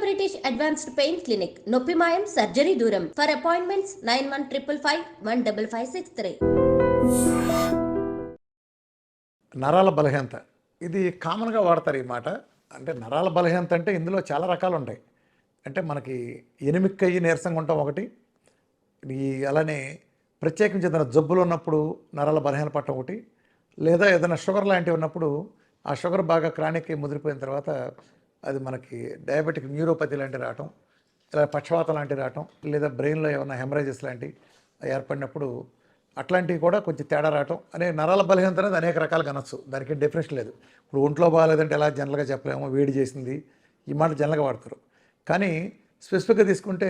British advanced pain clinic, నొప్పిమాయం surgery దూరం. For appointments 9155515563. నరాల బలహీనత, ఇది కామన్గా వాడతారు ఈ మాట. అంటే నరాల బలహీనత అంటే ఇందులో చాలా రకాలు ఉంటాయి. అంటే మనకి ఎనిమిక్కయ్యి నీరసంగా ఉంటాం ఒకటి, అలానే ప్రత్యేకించి ఏదైనా జబ్బులు ఉన్నప్పుడు నరాల బలహీన పట్టడం ఒకటి, లేదా ఏదైనా షుగర్ లాంటివి ఉన్నప్పుడు ఆ షుగర్ బాగా క్రానిక్ ముదిరిపోయిన తర్వాత అది మనకి డయాబెటిక్ న్యూరోపతి లాంటివి రావటం, ఇలా పక్షవాతం లాంటివి రావటం, లేదా బ్రెయిన్లో ఏమైనా హెమరేజెస్ లాంటివి ఏర్పడినప్పుడు అట్లాంటివి కూడా కొంచెం తేడా రావటం అనే నరాల బలహీనత అనేది అనేక రకాలుగా అనొచ్చు. దానికి డెఫినేషన్ లేదు. ఇప్పుడు ఒంట్లో బాగాలేదంటే ఎలా జనరల్గా చెప్పలేమో, వేడి చేసింది ఈ మాట జనరల్గా వాడతారు. కానీ స్పెసిఫిక్గా తీసుకుంటే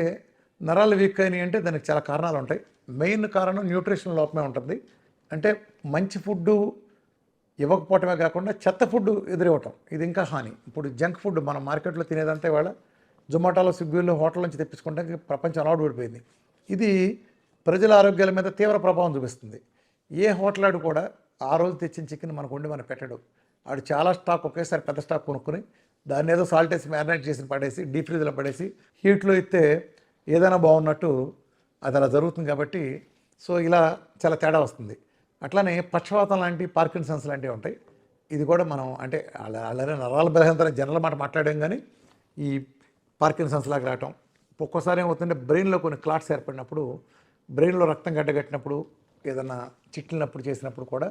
నరాలు వీక్ అయినాయి అంటే దానికి చాలా కారణాలు ఉంటాయి. మెయిన్ కారణం న్యూట్రిషన్ లోపమే ఉంటుంది. అంటే మంచి ఫుడ్డు ఇవ్వకపోవటమే కాకుండా చెత్త ఫుడ్ ఎదురివ్వటం, ఇది ఇంకా హాని. ఇప్పుడు జంక్ ఫుడ్ మనం మార్కెట్లో తినేదంతా ఇవాళ జొమాటోలో, స్విగ్గీలో, హోటల్ నుంచి తెప్పించుకుంటే ప్రపంచం అలవాటు పడిపోయింది. ఇది ప్రజల ఆరోగ్యాల మీద తీవ్ర ప్రభావం చూపిస్తుంది. ఏ హోటల్ ఆడు కూడా ఆ రోజు తెచ్చిన చికెన్ మనకు వండి మనకు పెట్టడు. ఆడు చాలా స్టాక్ ఒకేసారి పెద్ద స్టాక్ కొనుక్కొని దాన్ని ఏదో సాల్ట్ వేసి మ్యారినేట్ చేసి పడేసి డీప్ ఫ్రీజ్లో పడేసి హీట్లో ఇస్తే ఏదైనా బాగున్నట్టు అది అలా జరుగుతుంది. కాబట్టి సో ఇలా చాలా తేడా వస్తుంది. అట్లానే పక్షవాతం లాంటి, పార్కిన్సన్స్ లాంటివి ఉంటాయి. ఇది కూడా మనం అంటే అలానే నరాల బలహీనత జనరల్ మాట మాట్లాడాం, కానీ ఈ పార్కిన్సన్స్ లాగా రావటం ఒక్కోసారి ఏమవుతుందంటే బ్రెయిన్లో కొన్ని క్లాట్స్ ఏర్పడినప్పుడు, బ్రెయిన్లో రక్తం గడ్డగట్టినప్పుడు, ఏదైనా చిట్లినప్పుడు చేసినప్పుడు కూడా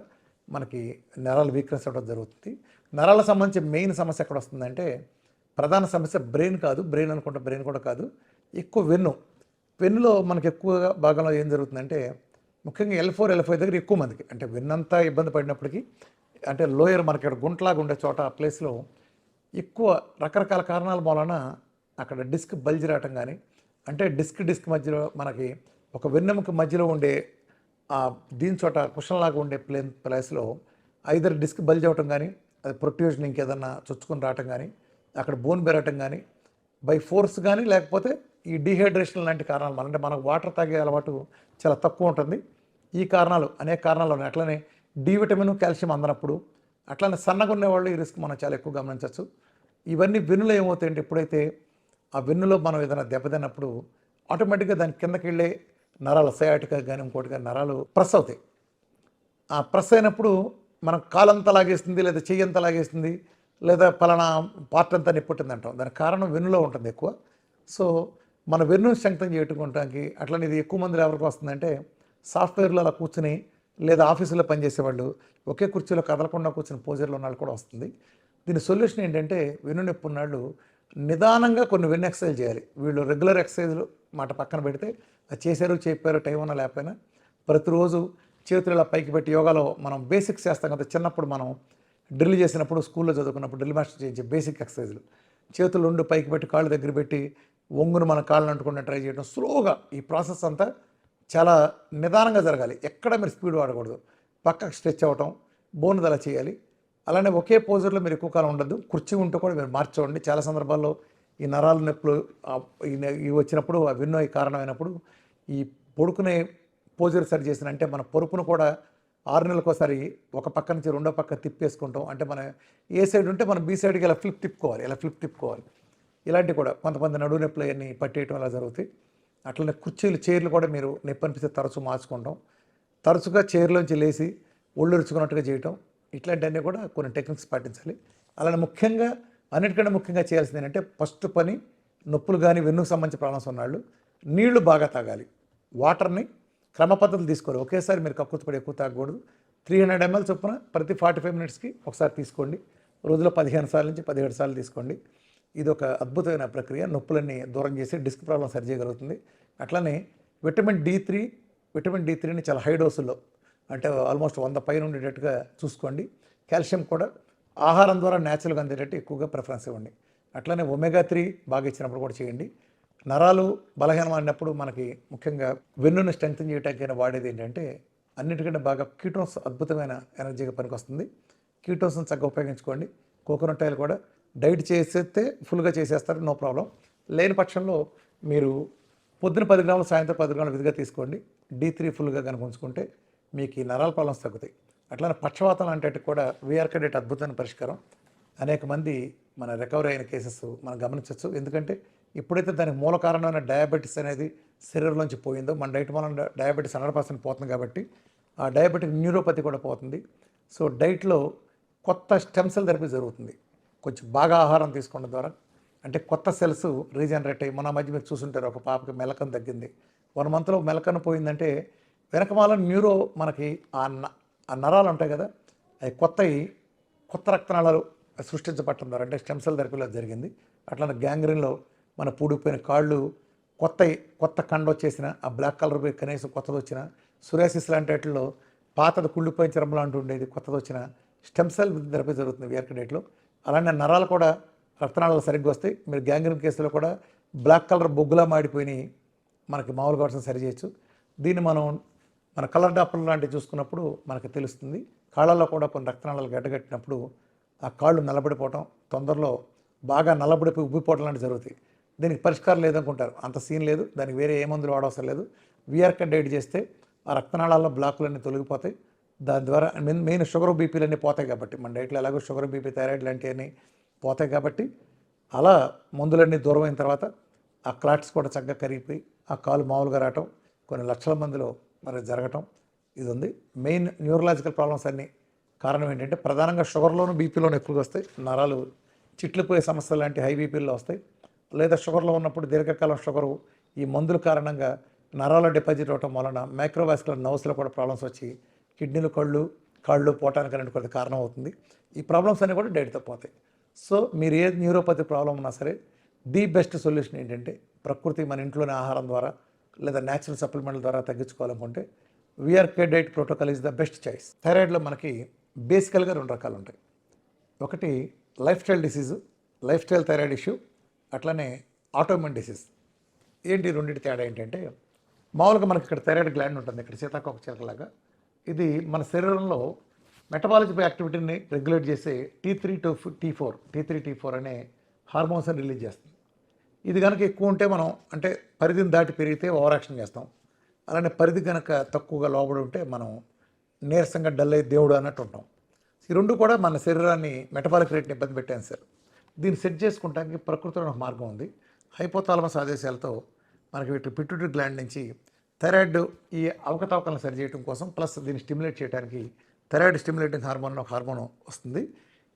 మనకి నరాల వీక్నెస్ అవ్వడం జరుగుతుంది. నరాలకు సంబంధించి మెయిన్ సమస్య ఎక్కడ వస్తుందంటే, ప్రధాన సమస్య బ్రెయిన్ కాదు, బ్రెయిన్ అనుకుంటే బ్రెయిన్ కూడా కాదు, ఎక్కువ వెన్నులో మనకి ఎక్కువగా భాగంలో ఏం జరుగుతుందంటే, ముఖ్యంగా L4, L5 దగ్గర ఎక్కువ మందికి అంటే వెన్నంతా ఇబ్బంది పడినప్పటికీ, అంటే లోయర్ మనకి ఇక్కడ గుంటలాగా ఉండే చోట ఆ ప్లేస్లో ఎక్కువ రకరకాల కారణాల మూలన అక్కడ డిస్క్ బల్జ్ రావటం కానీ, అంటే డిస్క్ మధ్యలో మనకి ఒక వెన్నెముక మధ్యలో ఉండే దీని చోట కుషన్లాగా ఉండే ప్లేస్లో ఐదర్ డిస్క్ బల్జ్ అవ్వటం కానీ, అది ప్రొట్యూషన్ ఇంకేదన్నా చొచ్చుకొని రావటం కానీ, అక్కడ బోన్ పెరగటం కానీ బై ఫోర్స్ కానీ, లేకపోతే ఈ డీహైడ్రేషన్ లాంటి కారణాలు అంటే మనకు వాటర్ తాగే అలవాటు చాలా తక్కువ ఉంటుంది. ఈ కారణాలు అనేక కారణాలు ఉన్నాయి. అట్లనే డి విటమిన్, కాల్షియం అందనప్పుడు, అట్లనే సన్నగా ఉండేవాళ్ళు ఈ రిస్క్ మనం చాలా ఎక్కువ గమనించవచ్చు. ఇవన్నీ వెన్నులో ఏమవుతాయంటే, ఎప్పుడైతే ఆ వెన్నులో మనం ఏదైనా దెబ్బతిన్నప్పుడు ఆటోమేటిక్గా దాని కిందకి వెళ్ళే నరాలు, సయాటికా కానీ ఇంకోటి కానీ నరాలు ప్రెస్ అవుతాయి. ఆ ప్రెస్ అయినప్పుడు మనం కాలంతా లాగేస్తుంది, లేదా చెయ్యి అంతా లాగేస్తుంది, లేదా పలానా పార్ట్ అంతా నిప్పుట్టింది అంటాం. దానికి కారణం వెన్నులో ఉంటుంది ఎక్కువ. సో మన వెన్ను స్ట్రెంగ్తన్ చేయడానికి అట్లనే ఇది ఎక్కువ మంది ఎవరికి వస్తుందంటే, సాఫ్ట్వేర్లో అలా కూర్చుని, లేదా ఆఫీసులో పనిచేసేవాళ్ళు ఒకే కుర్చీలో కదలకుండా కూర్చుని పోజర్లో ఉన్న వాళ్ళు కూడా వస్తుంది. దీని సొల్యూషన్ ఏంటంటే, వెన్ను నొప్పి ఉన్నాళ్ళు నిదానంగా కొన్ని వెన్ను ఎక్సర్సైజ్ చేయాలి. వీళ్ళు రెగ్యులర్ ఎక్సర్సైజ్లు మాట పక్కన పెడితే, అది చేశారు చెప్పారు టైం ఉన్నా లేకపోయినా ప్రతిరోజు చేతులు ఇలా పైకి పెట్టి, యోగాలో మనం బేసిక్స్ చేస్తాం కదా, చిన్నప్పుడు మనం డ్రిల్ చేసినప్పుడు స్కూల్లో చదువుకున్నప్పుడు డ్రిల్ మాస్టర్ చేయించే బేసిక్ ఎక్సర్సైజ్లు, చేతులు రెండు పైకి పెట్టి కాళ్ళు దగ్గర పెట్టి ఒంగును మన కాళ్ళని అంటుకుంటే ట్రై చేయడం, స్లోగా ఈ ప్రాసెస్ అంతా చాలా నిదానంగా జరగాలి. ఎక్కడ మీరు స్పీడ్ వాడకూడదు. పక్కకు స్ట్రెచ్ అవ్వటం, బోన్ అలా చేయాలి. అలానే ఒకే పోజర్లో మీరు ఎక్కువ కాలం ఉండద్దు. కుర్చీ ఉంటూ కూడా మీరు మార్చుకోండి. చాలా సందర్భాల్లో ఈ నరాల నొప్పులు ఇవి వచ్చినప్పుడు, ఆ వెన్ను కారణమైనప్పుడు ఈ పడుకునే పోజర్ సరి చేసిన, అంటే మన పొరుపును కూడా 6 నెలలకోసారి ఒక పక్క నుంచి రెండో పక్క తిప్పేసుకుంటాం. అంటే మన ఏ సైడ్ ఉంటే మనం బి సైడ్కి ఇలా ఫ్లిప్ తిప్పుకోవాలి. ఇలాంటివి కూడా కొంతమంది నడువు నొప్పులు అవన్నీ పట్టేయటం అలా జరుగుతాయి. అట్లనే చైర్లు కూడా మీరు నొప్పి అనిపిస్తే తరచూ మార్చుకుంటాం. తరచుగా చైర్లోంచి లేచి ఒళ్ళు రుచుకున్నట్టుగా చేయటం, ఇట్లాంటివన్నీ కూడా కొన్ని టెక్నిక్స్ పాటించాలి. అలానే అన్నిటికంటే ముఖ్యంగా చేయాల్సింది ఏంటంటే, ఫస్ట్ పని నొప్పులు కానీ వెన్నుకు సంబంధించిన ప్రాబ్లమ్స్ ఉన్నాళ్ళు నీళ్లు బాగా తాగాలి. వాటర్ని క్రమ పద్ధతులు తీసుకోవాలి. ఒకేసారి మీరు కక్కుతుపడి ఎక్కువ తాగకూడదు. 300 ml చొప్పున ప్రతి 45 minutesకి ఒకసారి తీసుకోండి. రోజులో 15 సార్లు నుంచి 17 సార్లు తీసుకోండి. ఇది ఒక అద్భుతమైన ప్రక్రియ. నొప్పులన్నీ దూరం చేసి డిస్క్ ప్రాబ్లం సరి చేయగలుగుతుంది. అట్లనే విటమిన్ డి3ని చాలా హై డోసుల్లో, అంటే ఆల్మోస్ట్ 100 పైన ఉండేటట్టుగా చూసుకోండి. కాల్షియం కూడా ఆహారం ద్వారా న్యాచురల్గా అందేటట్టు ఎక్కువగా ప్రిఫరెన్స్ ఇవ్వండి. అట్లనే ఒమేగా-3 బాగా ఇచ్చినప్పుడు కూడా చేయండి. నరాలు బలహీనం అన్నప్పుడు మనకి ముఖ్యంగా వెన్నును స్ట్రెంగ్తన్ చేయడానికి వాడేది ఏంటంటే, అన్నిటికంటే బాగా కీటోన్స్ అద్భుతమైన ఎనర్జీగా పనికొస్తుంది. కీటోన్స్ని చక్కగా ఉపయోగించుకోండి. కోకోనట్ ఆయిల్ కూడా డైట్ చేసేస్తే ఫుల్గా చేసేస్తారు, నో ప్రాబ్లం. లేని పక్షంలో మీరు పొద్దున 10 గ్రాములు, సాయంత్రం 10 గ్రాములు విధిగా తీసుకోండి. D3 ఫుల్గా కనుక ఉంచుకుంటే మీకు ఈ నరాల ప్రాబ్లమ్స్ తగ్గుతాయి. అట్లానే పక్షవాతం అంటే కూడా వీఆర్కే డేట్ అద్భుతమైన పరిష్కారం. అనేక మంది మన రికవరీ అయిన కేసెస్ మనం గమనించవచ్చు. ఎందుకంటే ఎప్పుడైతే దానికి మూల కారణమైన డయాబెటీస్ అనేది శరీరంలోంచి పోయిందో, మన డైట్ వలన డయాబెటీస్ 100% పోతుంది కాబట్టి ఆ డయాబెటిక్ న్యూరోపతి కూడా పోతుంది. సో డైట్లో కొత్త స్టెమ్ సెల్ థెరపీ జరుగుతుంది. కొంచెం బాగా ఆహారం తీసుకోవడం ద్వారా, అంటే కొత్త సెల్స్ రీజనరేట్ అయ్యి, మొన్న మధ్య మీరు చూసుంటారు ఒక పాపకి మెలకను తగ్గింది. 1 మంత్లో మెలకను పోయిందంటే వెనకమాల న్యూరో మనకి ఆ నరాలు ఉంటాయి కదా, అవి కొత్త రక్తనాళాలు సృష్టించబడటం ద్వారా, అంటే స్టెమ్ సెల్ థెరపీలో జరిగింది. అట్లా గ్యాంగ్రీన్లో మన పూడిపోయిన కాళ్ళు కొత్త కండ వచ్చేసిన, ఆ బ్లాక్ కలర్ పోయి కనీసం కొత్తది వచ్చిన, సురాసిస్ లాంటి వాటిల్లో పాతది కుళ్ళిపోయిన చర్మం లాంటి ఉండేది కొత్తది వచ్చిన, స్టెమ్ సెల్ థెరపీ జరుగుతుంది విఆర్కే డైట్లో. అలానే నరాలు కూడా రక్తనాళాలు సరిగ్గా వస్తాయి. మీరు గ్యాంగ్రీన్ కేసులో కూడా బ్లాక్ కలర్ బొగ్గులా మాడిపోయినాయి మనకి మామూలుగా వర్షం సరి చేయొచ్చు. దీన్ని మన కలర్ డాప్టర్ లాంటివి చూసుకున్నప్పుడు మనకు తెలుస్తుంది. కాళ్ళల్లో కూడా కొన్ని రక్తనాళాలు గడ్డగట్టినప్పుడు ఆ కాళ్ళు నల్లబడిపోవటం, తొందరలో బాగా నల్లబడిపోయి ఉబ్బిపోవటం లాంటివి జరుగుతాయి. దీనికి పరిష్కారం లేదనుకుంటారు, అంత సీన్ లేదు, దానికి వేరే ఏ మందులు వాడవసరం లేదు. విఆర్కే డైట్ చేస్తే ఆ రక్తనాళాల్లో బ్లాకులన్నీ తొలగిపోతాయి. దాని ద్వారా మెయిన్ షుగర్ బీపీలన్నీ పోతాయి కాబట్టి, మన డైట్లో ఎలాగో షుగర్ బీపీ థైరాయిడ్ లాంటివన్నీ పోతాయి కాబట్టి, అలా మందులన్నీ దూరం అయిన తర్వాత ఆ క్లాట్స్ కూడా చక్కగా కరిగిపోయి ఆ కాలు మామూలుగా రావటం కొన్ని లక్షల మందిలో మరి జరగటం ఇది ఉంది. మెయిన్ న్యూరలాజికల్ ప్రాబ్లమ్స్ అన్నీ కారణం ఏంటంటే ప్రధానంగా షుగర్లోను బీపీలోను ఎక్కువగా వస్తాయి. నరాలు చిట్లిపోయే సమస్యలు లాంటి హై బీపీల్లో వస్తాయి. లేదా షుగర్లో ఉన్నప్పుడు దీర్ఘకాలం షుగరు ఈ మందుల కారణంగా నరాలు డిపాజిట్ అవటం వలన మైక్రోవాస్కులర్ నర్వ్స్లో కూడా ప్రాబ్లమ్స్ వచ్చి కిడ్నీలు కాళ్ళు పోవటానికి అనేది కొంత కారణం అవుతుంది. ఈ ప్రాబ్లమ్స్ అన్నీ కూడా డైట్తో పోతాయి. సో మీరు ఏ న్యూరోపతి ప్రాబ్లం ఉన్నా సరే ది బెస్ట్ సొల్యూషన్ ఏంటంటే ప్రకృతి మన ఇంట్లోనే ఆహారం ద్వారా లేదా న్యాచురల్ సప్లిమెంట్ల ద్వారా తగ్గించుకోవాలనుకుంటే VRK diet protocol is the best choice. థైరాయిడ్లో మనకి బేసికల్గా 2 రకాలు ఉంటాయి. ఒకటి లైఫ్ స్టైల్ థైరాయిడ్ ఇష్యూ, అట్లనే ఆటోఇమ్యూన్ డిసీజ్. ఏంటి రెండింటి తేడా ఏంటంటే, మామూలుగా మనకి ఇక్కడ థైరాయిడ్ గ్లాండ్ ఉంటుంది, ఇక్కడ సీతాకోక చిలకలాగా. ఇది మన శరీరంలో మెటబాలిజం యాక్టివిటీని రెగ్యులేట్ చేసే T3T4 అనే హార్మోన్స్ని రిలీజ్ చేస్తుంది. ఇది కనుక ఎక్కువ ఉంటే మనం అంటే పరిధిని దాటి పెరిగితే ఓవర్ యాక్షన్ చేస్తాం. అలానే పరిధి కనుక తక్కువగా లోబడి ఉంటే మనం నీరసంగా డల్ అయ్యి దేవుడు అన్నట్టు ఉంటాం. ఈ రెండు కూడా మన శరీరాన్ని మెటబాలిక్ రేట్ని ఇబ్బంది పెట్టాను సార్. దీన్ని సెట్ చేసుకుంటానికి ప్రకృతిలో ఒక మార్గం ఉంది. హైపోథాలమస్ ఆదేశాలతో మనకి వీటి పిట్యూటరీ గ్లాండ్ నుంచి థైరాయిడ్ ఈ అవకతవకలను సరిచేయడం కోసం ప్లస్ దీన్ని స్టిమ్యులేట్ చేయడానికి థైరాయిడ్ స్టిమ్యులేటింగ్ హార్మోన్ ఒక హార్మోన్ వస్తుంది.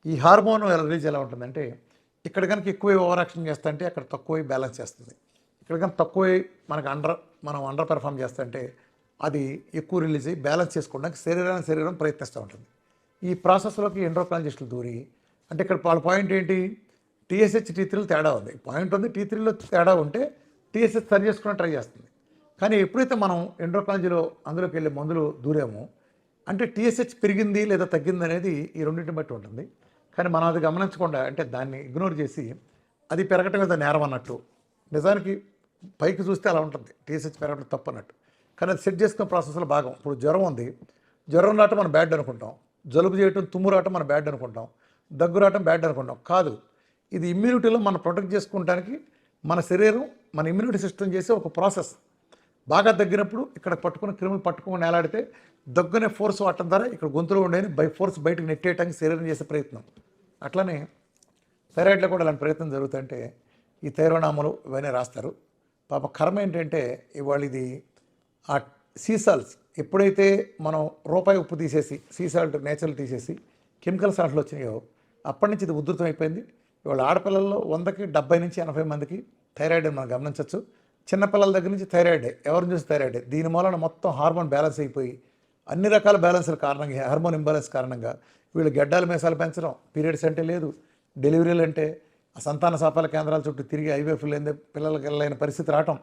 ఈ హార్మోన్ రిలీజ్ ఎలా ఉంటుందంటే, ఇక్కడ కనుక ఎక్కువ ఓవర్ యాక్షన్ చేస్తుంటే అక్కడ తక్కువ బ్యాలెన్స్ చేస్తుంది. ఇక్కడ కనుక తక్కువ మనం అండర్ పెర్ఫామ్ చేస్తుంటే అది ఎక్కువ రిలీజ్ అయ్యి బ్యాలెన్స్ చేసుకోవడానికి శరీరం ప్రయత్నిస్తూ ఉంటుంది. ఈ ప్రాసెస్లోకి ఎండోక్రైనాలజిస్టులు దూరి, అంటే ఇక్కడ వాళ్ళ పాయింట్ ఏంటి, TSH T3లో తేడా ఉంది. పాయింట్ ఉంది, T3లో తేడా ఉంటే TSH సరి చేసుకుని ట్రై చేస్తుంది. కానీ ఎప్పుడైతే మనం ఎండోక్రైనాలజీలో అందులోకి వెళ్ళే మందులు దూరామో అంటే TSH పెరిగింది లేదా తగ్గింది అనేది ఈ రెండింటిని బట్టి ఉంటుంది. కానీ మనం అది గమనించకుండా అంటే దాన్ని ఇగ్నోర్ చేసి అది పెరగటం మీద నేరం అన్నట్టు, నిజానికి పైకి చూస్తే అలా ఉంటుంది, TSH పెరగడం తప్పు అన్నట్టు. కానీ అది సెట్ చేసుకునే ప్రాసెస్లో భాగం. ఇప్పుడు జ్వరం ఉంది, జ్వరం రావటం మనం బ్యాడ్ అనుకుంటాం, జలుబు చేయటం తుమ్ము రావటం మనం బ్యాడ్ అనుకుంటాం, దగ్గు రావటం బ్యాడ్ అనుకుంటాం. కాదు, ఇది ఇమ్యూనిటీలో మనం ప్రొటెక్ట్ చేసుకుంటానికి మన శరీరం మన ఇమ్యూనిటీ సిస్టమ్ చేసే ఒక ప్రాసెస్. బాగా తగ్గినప్పుడు ఇక్కడ క్రిములు పట్టుకుని నేలాడితే దగ్గునే ఫోర్స్ వాడటం ద్వారా ఇక్కడ గొంతులో ఉండేది బై ఫోర్స్ బయటకు నెట్టేయడానికి శరీరం చేసే ప్రయత్నం. అట్లనే థైరాయిడ్లో కూడా అలాంటి ప్రయత్నం జరుగుతుంటే ఈ థైరోనామాలు ఇవన్నీ రాస్తారు. పాప కర్మ ఏంటంటే ఇవాళ ఇది ఆ సీసాల్స్ ఎప్పుడైతే మనం రూపాయి ఉప్పు తీసేసి సీసాల్ట్ నేచురల్ తీసేసి కెమికల్ సాల్ట్లు వచ్చినాయో అప్పటి నుంచి ఇది ఉధృతం అయిపోయింది. ఇవాళ ఆడపిల్లల్లో 100కి 70 నుంచి 80 మందికి థైరాయిడ్ మనం గమనించవచ్చు. చిన్నపిల్లల దగ్గర నుంచి థైరాయిడే, ఎవరిని చూసి థైరాయిడే. దీని మూలన మొత్తం హార్మోన్ బ్యాలెన్స్ అయిపోయి అన్ని రకాల బ్యాలెన్స్ల కారణంగా, హార్మోన్ ఇంబ్యాలెన్స్ కారణంగా వీళ్ళు గడ్డాల మీసాలు పెంచడం, పీరియడ్స్ అంటే లేదు, డెలివరీలు అంటే ఆ సంతాన సాఫల్య కేంద్రాల చుట్టూ తిరిగి ఐవీఎఫ్ లేని పిల్లలకి వెళ్ళలేని పరిస్థితి రావటం,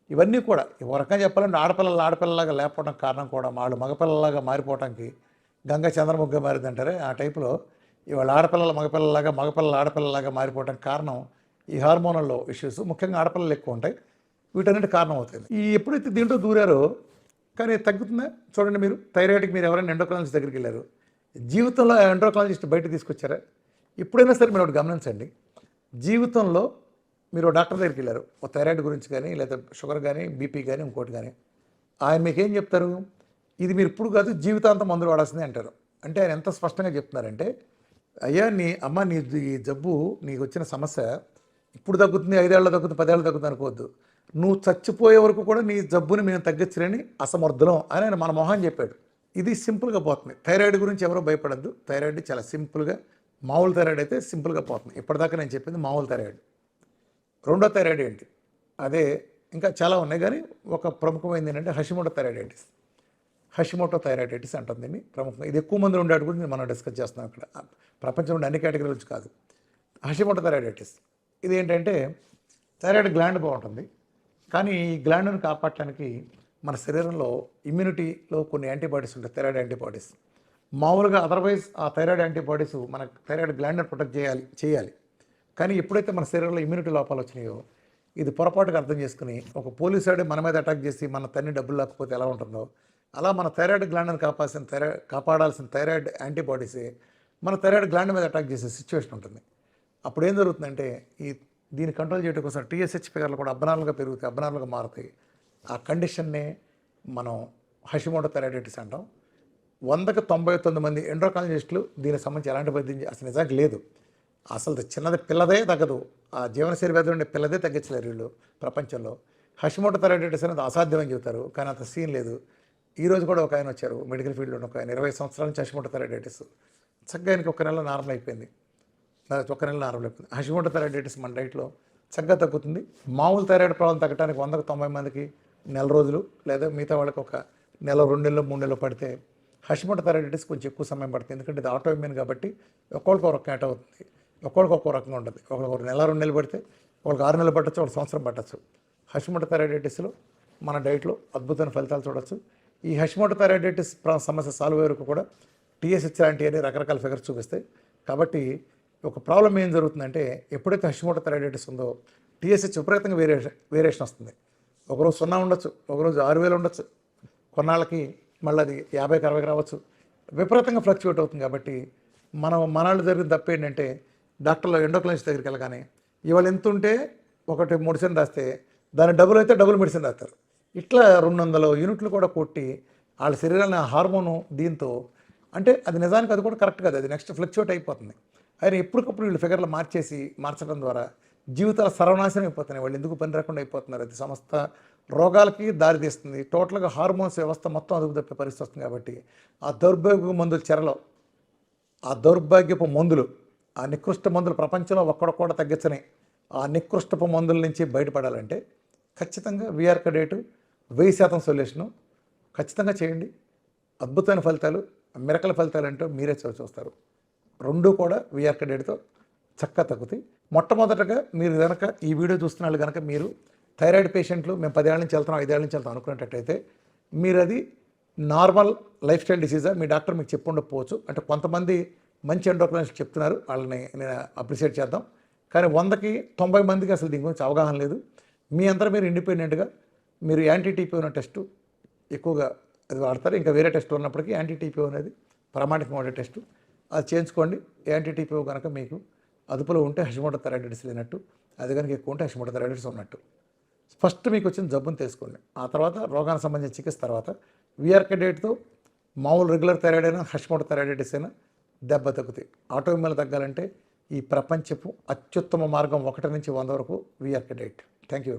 ఇవన్నీ కూడా ఒక రకంగా చెప్పాలంటే ఆడపిల్లలాగా లేకపోవడం కారణం కూడా వాళ్ళు మగపిల్లలాగా మారిపోవడానికి గంగ చంద్రముగ్గా మారిందంటారే ఆ టైపులో ఇవాళ మగపిల్లలు ఆడపిల్లలాగా మారిపోవడానికి కారణం ఈ హార్మోనల్లో ఇష్యూస్, ముఖ్యంగా ఆడపిల్లలు ఎక్కువ ఉంటాయి. వీటన్నిటి కారణం అవుతుంది. ఈ ఎప్పుడైతే దీంట్లో దూరారో కానీ తగ్గుతుందా చూడండి. మీరు థైరాయిడ్కి మీరు ఎవరైనా ఎండోక్రైనాలజిస్ట్ దగ్గరికి వెళ్ళారు, జీవితంలో ఎండోక్రైనాలజిస్ట్ బయట తీసుకొచ్చారా? ఎప్పుడైనా సరే మీరు ఒకటి గమనించండి, జీవితంలో మీరు డాక్టర్ దగ్గరికి వెళ్ళారు ఒక థైరాయిడ్ గురించి కానీ లేదా షుగర్ కానీ బీపీ కానీ ఇంకోటి కానీ, ఆయన మీకు ఏం చెప్తారు, ఇది మీరు ఇప్పుడు కాదు జీవితాంతం మందులు వాడాల్సిందే అంటారు. అంటే ఆయన ఎంత స్పష్టంగా చెప్తున్నారంటే అయ్యా నీ ఈ జబ్బు నీకు వచ్చిన సమస్య ఇప్పుడు తగ్గుతుంది, 5 ఏళ్ళు తగ్గుతుంది, 10 ఏళ్ళు తగ్గుతుంది అనుకోవద్దు. నువ్వు చచ్చిపోయే వరకు కూడా నీ జబ్బుని మేము తగ్గించలేని అసమర్థులం అని ఆయన మన మొహం చెప్పాడు. ఇది సింపుల్గా పోతుంది. థైరాయిడ్ గురించి ఎవరో భయపడద్దు. థైరాయిడ్ చాలా సింపుల్గా, మామూలు థైరాయిడ్ అయితే సింపుల్గా పోతుంది. ఇప్పటిదాకా నేను చెప్పింది మామూలు థైరాయిడ్. రెండో థైరాయిడ్ ఏంటి, అదే ఇంకా చాలా ఉన్నాయి, కానీ ఒక ప్రముఖమైనది ఏంటంటే హషిమోటో థైరాయిడైటిస్. హషిమోటో థైరాయిడైటిస్ అంటుంది దీన్ని ప్రముఖంగా. ఇది ఎక్కువ మంది ఉండేటి గురించి మనం డిస్కస్ చేస్తున్నాం ఇక్కడ. ప్రపంచంలో అన్ని కేటగిరీ గురించి కాదు. హషిమోటో థైరాయిడైటిస్ ఇది ఏంటంటే థైరాయిడ్ గ్లాండ్ బాగుంటుంది, కానీ ఈ గ్లాండ్ను కాపాడటానికి మన శరీరంలో ఇమ్యూనిటీలో కొన్ని యాంటీబాడీస్ ఉంటాయి, థైరాయిడ్ యాంటీబాడీస్. మామూలుగా అదర్వైజ్ ఆ థైరాయిడ్ యాంటీబాడీస్ మన థైరాయిడ్ గ్లాండ్ని ప్రొటెక్ట్ చేయాలి. కానీ ఎప్పుడైతే మన శరీరంలో ఇమ్యూనిటీ లోపాలు వచ్చినాయో ఇది పొరపాటుగా అర్థం చేసుకుని ఒక పోలీసు వాడే మన మీద అటాక్ చేసి మన తన్ని డబ్బులు లేకపోతే ఎలా ఉంటుందో అలా మన థైరాయిడ్ గ్లాండ్ని కాపాడాల్సిన థైరాయిడ్ యాంటీబాడీసే మన థైరాయిడ్ గ్లాండ్ మీద అటాక్ చేసే సిచ్యువేషన్ ఉంటుంది. అప్పుడు ఏం జరుగుతుందంటే దీన్ని కంట్రోల్ చేయడం కోసం టీఎస్హెచ్ ఫిగర్లు కూడా అబ్నార్మల్గా పెరుగుతాయి, అబ్నార్మల్గా మారుతాయి. ఆ కండిషన్నే మనం హషిమోటో థైరాయిడైటిస్ అంటాం. 100కి 99 మంది ఎండోక్రైనాలజిస్టులు దీనికి సంబంధించి ఎలాంటి వైద్యం అసలు నిజానికి లేదు. అసలు చిన్నది పిల్లదే తగ్గదు, ఆ జీవనశైలి వ్యాధులు ఉండే పిల్లదే తగ్గించలేరు వీళ్ళు ప్రపంచంలో. హషిమోటో థైరాయిడైటిస్ అనేది అసాధ్యమని చెబుతారు, కానీ అంత సీన్ లేదు. ఈరోజు కూడా ఒక ఆయన వచ్చారు మెడికల్ ఫీల్డ్లో, ఒక ఆయన 20 సంవత్సరాల నుంచి హషిమోటో థైరాయిడైటిస్. చక్కగా ఆయనకి ఒక నెల నార్మల్ అయిపోయింది. హషిమోటో థైరాయిడైటిస్ మన డైట్లో చక్కగా తగ్గుతుంది. మామూలు థైరాయిడ్ ప్రాబ్లం తగ్గడానికి 100కి 90 మందికి నెల రోజులు, లేదా మిగతా వాళ్ళకి ఒక నెల, 2 నెలలు, 3 నెలలు పడితే హషిమోటో థైరాయిడైటిస్ కొంచెం ఎక్కువ సమయం పడుతుంది. ఎందుకంటే ఇది ఆటో ఇమ్యూన్ కాబట్టి ఒక్కొక్కరికి ఒక రకం అవుతుంది, ఒక్కొక్కరికి ఒక్కో రకంగా ఉంటుంది. ఒక నెల, 2 నెలలు పడితే ఒకరికి 6 నెలలు పట్టచ్చు, ఒక సంవత్సరం పట్టచ్చు. హషిమోటో థైరాయిడైటిస్లో మన డైట్లో అద్భుతమైన ఫలితాలు చూడవచ్చు. ఈ హషిమోటో థైరాయిడైటిస్ సమస్య సాల్వ్ అయ్యే వరకు కూడా టీఎస్హెచ్ లాంటివి రకరకాల ఫిగర్స్ చూపిస్తాయి. కాబట్టి ఒక ప్రాబ్లం ఏం జరుగుతుందంటే ఎప్పుడైతే హషిమోటో థైరాయిడైటిస్ ఉందో టీఎస్హెచ్ విపరీతంగా వేరియేషన్ వస్తుంది. ఒకరోజు 0 ఉండొచ్చు, ఒకరోజు 6000 ఉండొచ్చు, కొన్నాళ్ళకి మళ్ళీ అది 50కి 60కి రావచ్చు. విపరీతంగా ఫ్లక్చువేట్ అవుతుంది. కాబట్టి మనాళ్ళు జరిగిన తప్పు ఏంటంటే డాక్టర్లో ఎండోక్రైనాలజిస్ట్ దగ్గరికి వెళ్ళగానే ఇవాళ ఎంత ఉంటే ఒకటి మెడిసిన్ రాస్తే దాని డబుల్ అయితే డబుల్ మెడిసిన్ రాస్తారు. ఇట్లా 200 యూనిట్లు కూడా కొట్టి వాళ్ళ శరీరాన్ని హార్మోను దీంతో, అంటే అది నిజానికి అది కూడా కరెక్ట్ కాదు, అది నెక్స్ట్ ఫ్లక్చువేట్ అయిపోతుంది. ఆయన ఎప్పటికప్పుడు వీళ్ళు ఫిగర్లు మార్చడం ద్వారా జీవితాల సర్వనాశనం అయిపోతున్నాయి. వాళ్ళు ఎందుకు పని రాకుండా అయిపోతున్నారు. అది సమస్త రోగాలకి దారితీస్తుంది. టోటల్గా హార్మోన్స్ వ్యవస్థ మొత్తం అదుపు తప్పే పరిస్థితి వస్తుంది. కాబట్టి ఆ దౌర్భాగ్యపు మందుల చెరలో, ఆ దౌర్భాగ్యపు మందులు, ఆ నికృష్ట మందులు ప్రపంచంలో ఒక్కడ కూడా తగ్గించని ఆ నికృష్టపు మందుల నుంచి బయటపడాలంటే ఖచ్చితంగా వీఆర్కే డేటు 1000% సొల్యూషను ఖచ్చితంగా చేయండి. అద్భుతమైన ఫలితాలు, మిరకల ఫలితాలు అంటూ మీరే చూస్తారు. రెండూ కూడా వీఆర్కే డేట్తో చక్కగా తగ్గుతాయి. మొట్టమొదటగా మీరు కనుక ఈ వీడియో చూస్తున్న వాళ్ళు కనుక మీరు థైరాయిడ్ పేషెంట్లు మేము 10 ఏళ్ళ నుంచి వెళ్తాం, 5 ఏళ్ళ నుంచి వెళ్తాం అనుకునేటట్టయితే మీరు అది నార్మల్ లైఫ్ స్టైల్ డిసీజా మీ డాక్టర్ మీకు చెప్పి ఉండకపోవచ్చు. అంటే కొంతమంది మంచి ఎండోక్రైనాలజిస్ట్ చెప్తున్నారు, వాళ్ళని నేను అప్రిషియేట్ చేద్దాం. కానీ 100కి 90 మందికి అసలు దీని గురించి అవగాహన లేదు. మీ అంతా మీరు ఇండిపెండెంట్గా మీరు యాంటీ-టీపీఓ అనే టెస్టు ఎక్కువగా అది వాడతారు. ఇంకా వేరే టెస్టులు ఉన్నప్పటికీ యాంటీ-టీపీఓ అనేది ప్రామాణికంగా ఉండే టెస్టు, అది చేయించుకోండి. యాంటీ-టీపీఓ కనుక మీకు అదుపులో ఉంటే హషిమోటో థైరాయిడైటిస్ లేనట్టు, అది కనుక ఎక్కువ ఉంటే హషిమోటో థైరాయిడైటిస్ ఉన్నట్టు. ఫస్ట్ మీకు వచ్చిన జబ్బును తెలుసుకోండి, ఆ తర్వాత రోగానికి సంబంధించిన చికిత్స, తర్వాత వీఆర్కే డేట్తో మామూలు రెగ్యులర్ థైరాయిడ్ అయినా హషిమోటో థైరాయిడైటిస్ అయినా దెబ్బ తగ్గుతాయి. ఆటోఇమ్యూన్ తగ్గాలంటే ఈ ప్రపంచపు అత్యుత్తమ మార్గం 1 నుంచి 100 వరకు వీఆర్కే డేట్. Thank you.